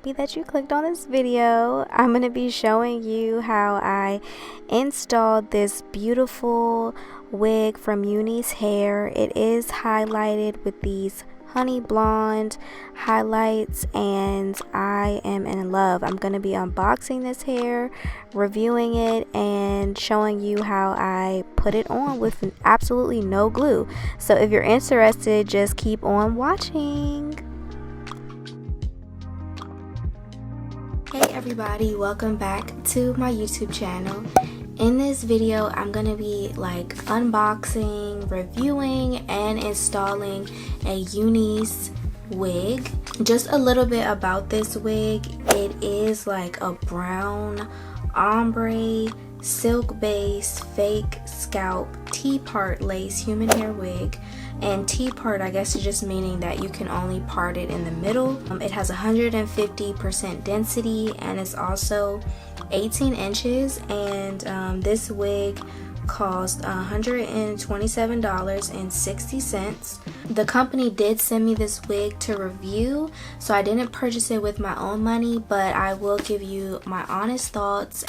happy that you clicked on this video. I'm going to be showing you how I installed this beautiful wig from Unice hair. It is highlighted with these honey blonde highlights and I am in love. I'm going to be unboxing this hair, reviewing it, and showing you how I put it on with absolutely no glue. So if you're interested, just keep on watching. Hey everybody, welcome back to my YouTube channel. In this video, I'm going to be unboxing, reviewing, and installing a Unice wig. Just a little bit about this wig. It is like a brown ombre silk base fake scalp T-part lace human hair wig. And T-part, I guess, is just meaning that you can only part it in the middle. It has 150% density and it's also 18 inches. And this wig cost $127.60. The company did send me this wig to review, so I didn't purchase it with my own money, but I will give you my honest thoughts.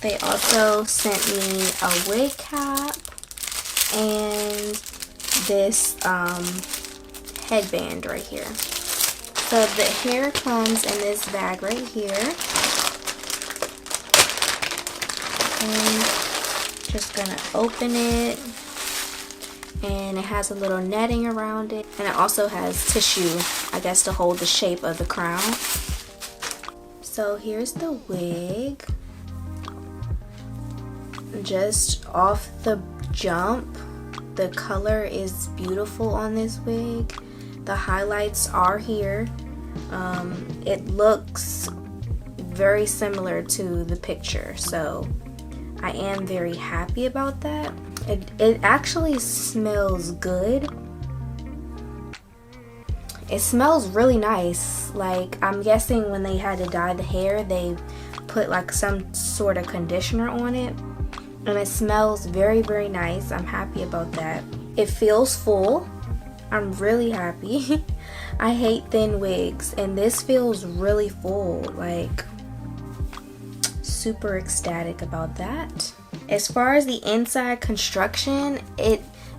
They also sent me a wig cap and this headband right here. So the hair comes in this bag right here, and just gonna open it, and it has a little netting around it, and it also has tissue, I guess, to hold the shape of the crown. So here's the wig. Just off the jump, the color is beautiful on this wig. The highlights are here. It looks very similar to the picture, so I am very happy about that. It actually smells good. It smells really nice. I'm guessing when they had to dye the hair, they put some sort of conditioner on it. And it smells very, very nice. I'm happy about that. It feels full. I'm really happy. I hate thin wigs, and this feels really full. Super ecstatic about that. As far as the inside construction,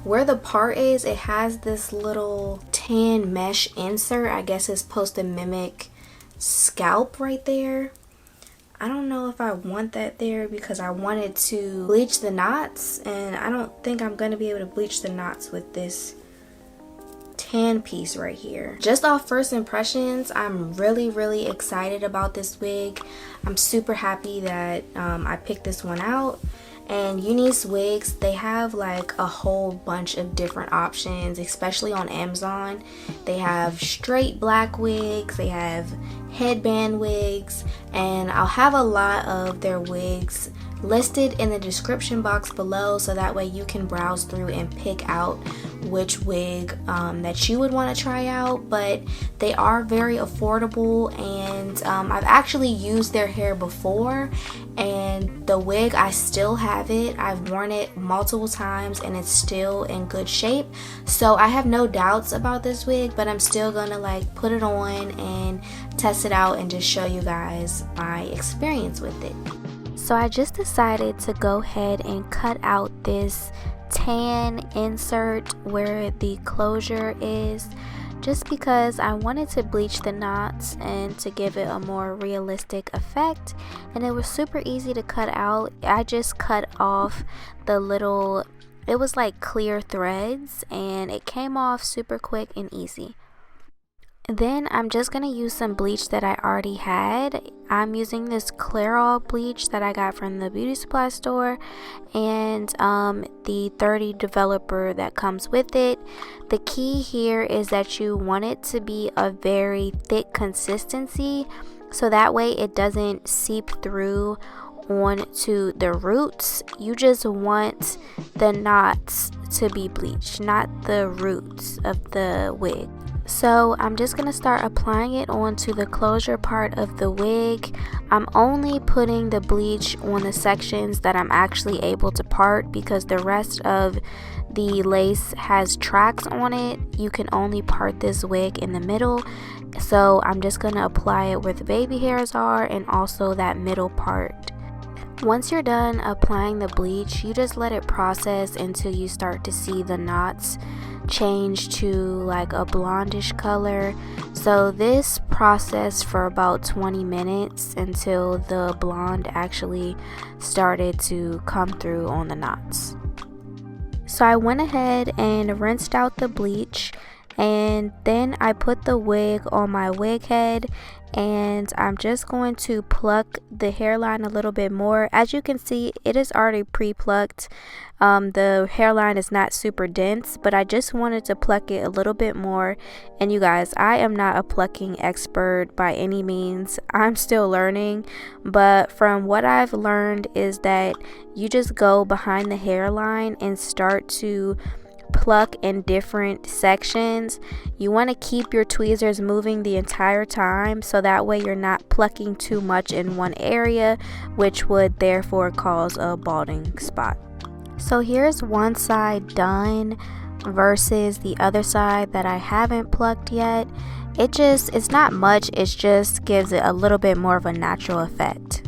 where the part is, it has this little tan mesh insert. I guess it's supposed to mimic scalp right there. I don't know if I want that there because I wanted to bleach the knots, and I don't think I'm going to be able to bleach the knots with this tan piece right here. Just off first impressions, I'm really, really excited about this wig. I'm super happy that I picked this one out. And Unice Wigs, they have a whole bunch of different options, especially on Amazon. They have straight black wigs, they have headband wigs, and I'll have a lot of their wigs listed in the description box below, so that way you can browse through and pick out which wig that you would want to try out. But they are very affordable, and I've actually used their hair before, and the wig, I still have it. I've worn it multiple times and it's still in good shape, so I have no doubts about this wig, but I'm still gonna put it on and test it out and just show you guys my experience with it. So I just decided to go ahead and cut out this tan insert where the closure is, just because I wanted to bleach the knots and to give it a more realistic effect, and it was super easy to cut out. I just cut off the little, it was clear threads, and it came off super quick and easy. Then I'm just going to use some bleach that I already had. I'm using this Clairol bleach that I got from the beauty supply store, and the 30 developer that comes with it. The key here is that you want it to be a very thick consistency, so that way it doesn't seep through onto the roots. You just want the knots to be bleached, not the roots of the wig. So I'm just going to start applying it onto the closure part of the wig. I'm only putting the bleach on the sections that I'm actually able to part, because the rest of the lace has tracks on it. You can only part this wig in the middle. So I'm just going to apply it where the baby hairs are and also that middle part. Once you're done applying the bleach, you just let it process until you start to see the knots change to like a blondish color. So this processed for about 20 minutes until the blonde actually started to come through on the knots. So I went ahead and rinsed out the bleach, and then I put the wig on my wig head, and I'm just going to pluck the hairline a little bit more. As you can see, it is already pre-plucked. The hairline is not super dense, but I just wanted to pluck it a little bit more. And you guys, I am not a plucking expert by any means. I'm still learning, but from what I've learned is that you just go behind the hairline and start to pluck in different sections. You want to keep your tweezers moving the entire time, so that way you're not plucking too much in one area, which would therefore cause a balding spot. So here's one side done versus the other side that I haven't plucked yet. It's not much, it just gives it a little bit more of a natural effect.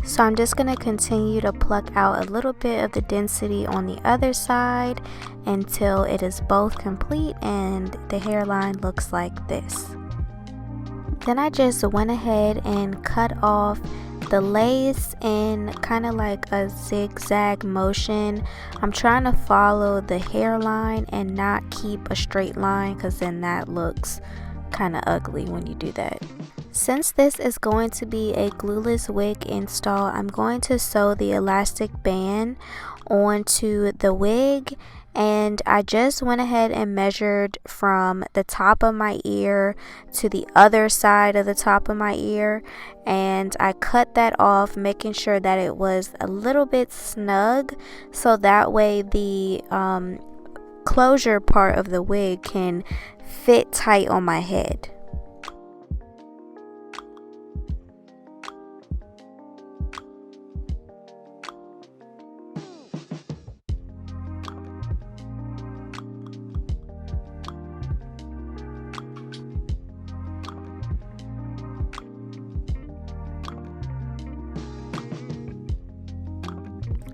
So I'm just going to continue to pluck out a little bit of the density on the other side until it is both complete and the hairline looks like this. Then I just went ahead and cut off the lace in kind of like a zigzag motion. I'm trying to follow the hairline and not keep a straight line, because then that looks kind of ugly when you do that. Since this is going to be a glueless wig install, I'm going to sew the elastic band onto the wig, and I just went ahead and measured from the top of my ear to the other side of the top of my ear, and I cut that off, making sure that it was a little bit snug, so that way the closure part of the wig can fit tight on my head.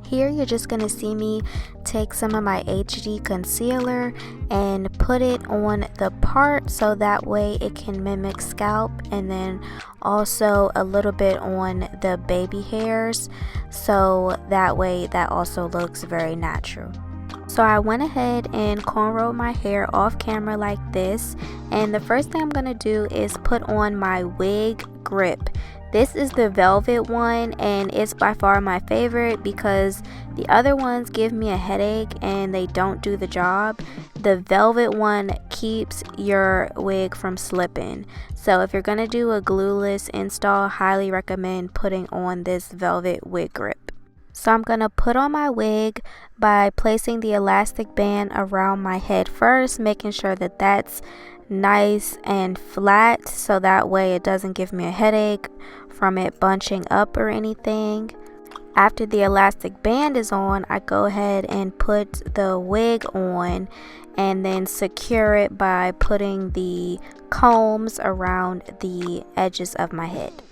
Here you're just going to see me take some of my HD concealer and put it on the part so that way it can mimic scalp, and then also a little bit on the baby hairs, so that way that also looks very natural. So I went ahead and cornrowed my hair off camera like this, and the first thing I'm going to do is put on my Wig Grip. This is the velvet one, and it's by far my favorite because the other ones give me a headache and they don't do the job. The velvet one keeps your wig from slipping. So if you're going to do a glueless install, highly recommend putting on this velvet wig grip. So I'm going to put on my wig by placing the elastic band around my head first, making sure that that's nice and flat, so that way it doesn't give me a headache from it bunching up or anything. After the elastic band is on, I go ahead and put the wig on and then secure it by putting the combs around the edges of my head.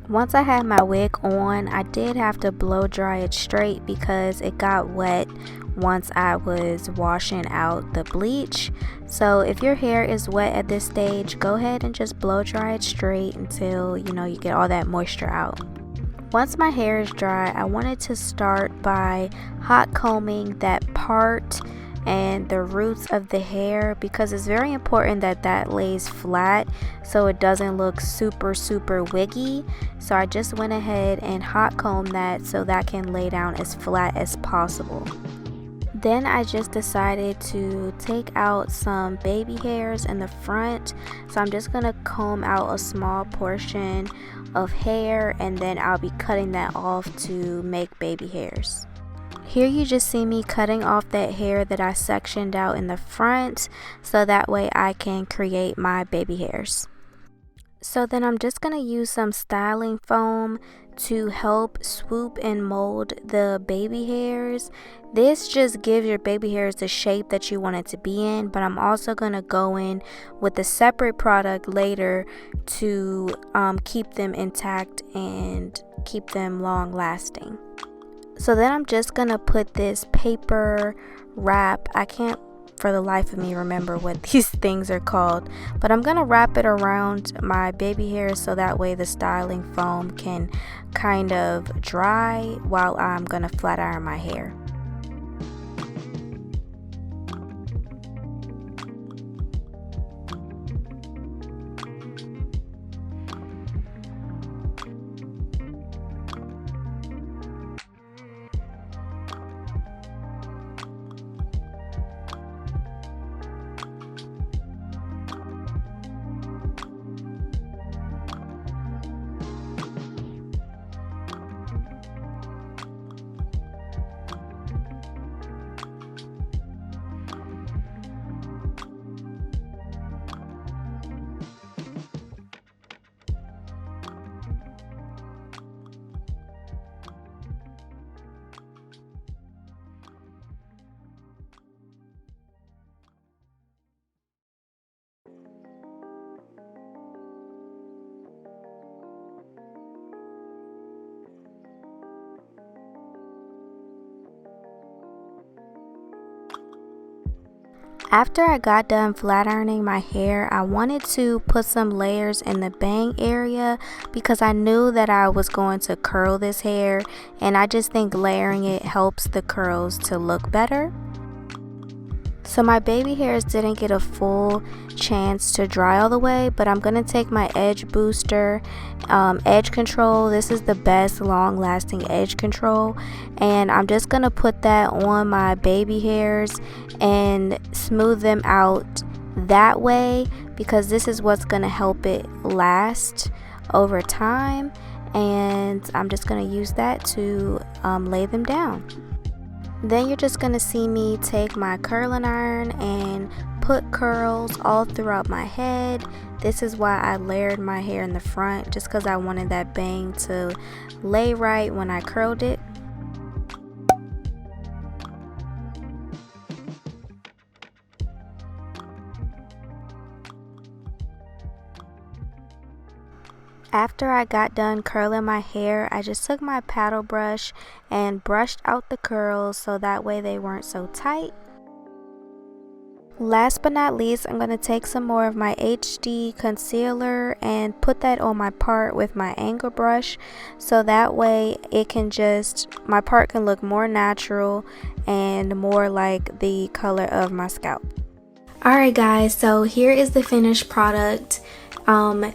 Once I had my wig on, I did have to blow dry it straight because it got wet once I was washing out the bleach. So if your hair is wet at this stage, go ahead and just blow dry it straight until you get all that moisture out. Once my hair is dry, I wanted to start by hot combing that part and the roots of the hair, because it's very important that that lays flat so it doesn't look super wiggy. So I just went ahead and hot combed that so that can lay down as flat as possible. Then I just decided to take out some baby hairs in the front, so I'm just gonna comb out a small portion of hair and then I'll be cutting that off to make baby hairs. Here you just see me cutting off that hair that I sectioned out in the front so that way I can create my baby hairs. So then I'm just going to use some styling foam to help swoop and mold the baby hairs. This just gives your baby hairs the shape that you want it to be in, but I'm also going to go in with a separate product later to keep them intact and keep them long lasting. So then I'm just going to put this paper wrap. I can't for the life of me remember what these things are called, but I'm gonna wrap it around my baby hairs so that way the styling foam can kind of dry while I'm gonna flat iron my hair. After I got done flat ironing my hair, I wanted to put some layers in the bang area because I knew that I was going to curl this hair, and I just think layering it helps the curls to look better. So my baby hairs didn't get a full chance to dry all the way, but I'm going to take my edge booster, edge control. This is the best long lasting edge control, and I'm just going to put that on my baby hairs and smooth them out that way because this is what's going to help it last over time, and I'm just going to use that to lay them down. Then you're just going to see me take my curling iron and put curls all throughout my head. This is why I layered my hair in the front, just because I wanted that bang to lay right when I curled it. After I got done curling my hair, I just took my paddle brush and brushed out the curls so that way they weren't so tight. Last but not least, I'm going to take some more of my HD concealer and put that on my part with my angle brush so that way it can my part can look more natural and more like the color of my scalp. Alright guys, so here is the finished product.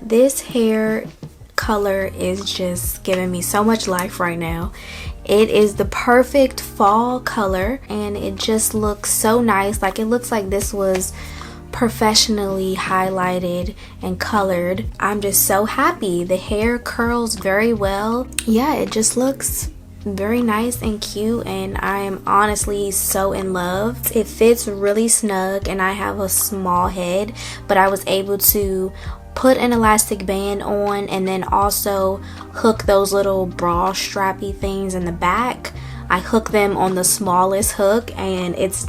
This hair color is just giving me so much life right now. It is the perfect fall color and it just looks so nice. Like, it looks like this was professionally highlighted and colored. I'm just so happy. The hair curls very well. Yeah, it just looks very nice and cute, and I am honestly so in love. It fits really snug and I have a small head, but I was able to put an elastic band on and then also hook those little bra strappy things in the back. I hook them on the smallest hook and it's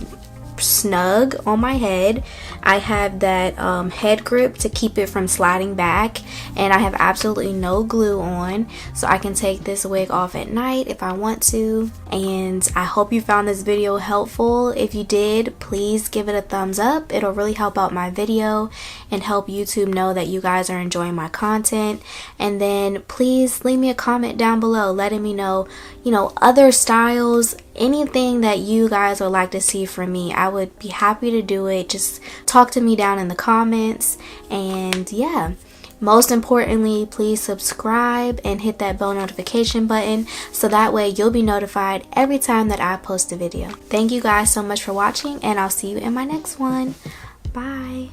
snug on my head. I have that head grip to keep it from sliding back, and I have absolutely no glue on, so I can take this wig off at night if I want to. And I hope you found this video helpful. If you did, please give it a thumbs up. It'll really help out my video and help YouTube know that you guys are enjoying my content. And then please leave me a comment down below letting me know, other styles, anything that you guys would like to see from me. I would be happy to do it. Just talk to me down in the comments. And yeah, most importantly, please subscribe and hit that bell notification button so that way you'll be notified every time that I post a video. Thank you guys so much for watching, and I'll see you in my next one. Bye.